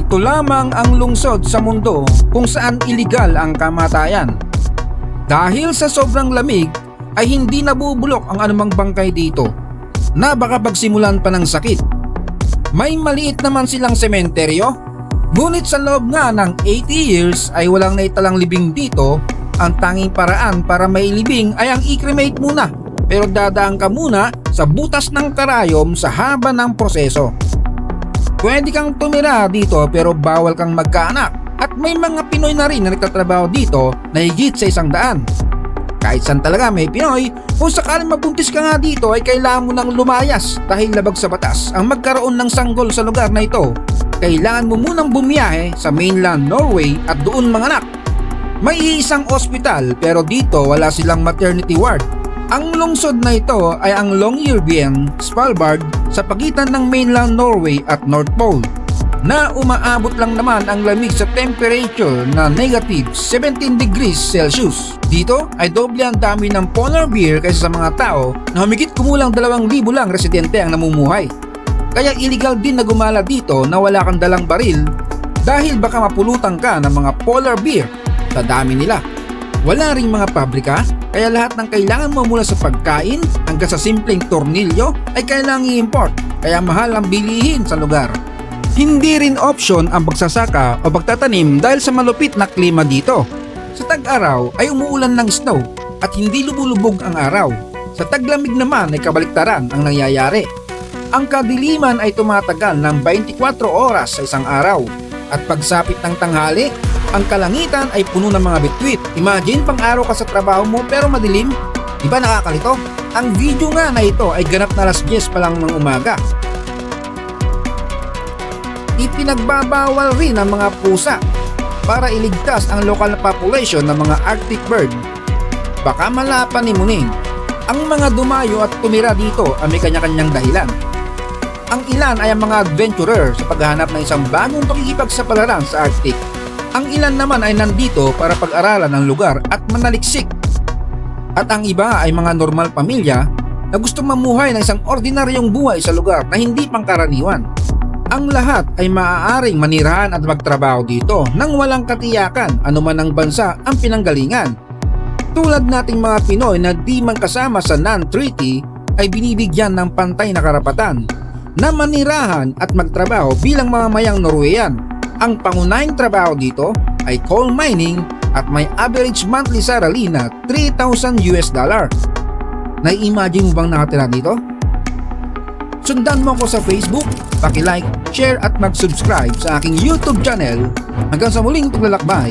Ito lamang ang lungsod sa mundo kung saan iligal ang kamatayan. Dahil sa sobrang lamig ay hindi nabubulok ang anumang bangkay dito na baka pagsimulan pa ng sakit. May maliit naman silang sementeryo, ngunit sa loob nga ng 80 years ay walang naitalang libing dito. Ang tanging paraan para mailibing ay ang i-cremate muna, pero dadaan ka muna sa butas ng karayom sa haba ng proseso. Pwede kang tumira dito pero bawal kang magkaanak, at may mga Pinoy na rin na nagtatrabaho dito na higit sa 100. Kahit saan talaga may Pinoy, kung sakaling mabuntis ka nga dito ay kailangan mo nang lumayas dahil labag sa batas ang magkaroon ng sanggol sa lugar na ito. Kailangan mo munang bumiyahe sa mainland Norway at doon manganak. May isang ospital pero dito wala silang maternity ward. Ang lungsod na ito ay ang Longyearbyen, Svalbard sa pagitan ng mainland Norway at North Pole, na umaabot lang naman ang lamig sa temperature na negative 17 degrees Celsius. Dito ay doble ang dami ng polar bear kaysa sa mga tao na humigit kumulang 2,000 lang residente ang namumuhay. Kaya illegal din na gumala dito na wala kang dalang baril dahil baka mapulutan ka ng mga polar bear sa dami nila. Wala ring mga pabrika, kaya lahat ng kailangan mo mula sa pagkain hanggang sa simpleng tornilyo ay kailangang i-import, kaya mahal ang bilihin sa lugar. Hindi rin option ang pagsasaka o pagtatanim dahil sa malupit na klima dito. Sa tag-araw ay umuulan ng snow at hindi lubulubog ang araw. Sa taglamig naman ay kabaliktaran ang nangyayari. Ang kadiliman ay tumatagal ng 24 oras sa isang araw, at pagsapit ng tanghali, ang kalangitan ay puno ng mga bituin. Imagine pang araw ka sa trabaho mo pero madilim. Diba nakakalito? Ang video nga na ito ay ganap na 10:00 pa lang ng umaga. Ipinagbabawal rin ang mga pusa para iligtas ang lokal na population ng mga Arctic bird. Baka malapanimunin. Ang mga dumayo at tumira dito ay may kanya-kanyang dahilan. Ang ilan ay ang mga adventurer sa paghahanap ng isang bagong pakikipagsapalaran sa Arctic. Ang ilan naman ay nandito para pag-aralan ang lugar at manaliksik. At ang iba ay mga normal pamilya na gusto mamuhay ng isang ordinaryong buhay sa lugar na hindi pangkaraniwan. Ang lahat ay maaaring manirahan at magtrabaho dito nang walang katiyakan anuman ang bansa ang pinanggalingan. Tulad nating mga Pinoy na di man kasama sa non-treaty ay binibigyan ng pantay na karapatan na manirahan at magtrabaho bilang mamamayang Norweyan. Ang pangunahing trabaho dito ay coal mining at may average monthly salary na $3,000. Nai-imagine mo bang nakatira dito? Sundan mo ako sa Facebook, paki-like, share at mag-subscribe sa aking YouTube channel. Hanggang sa muling paglalakbay.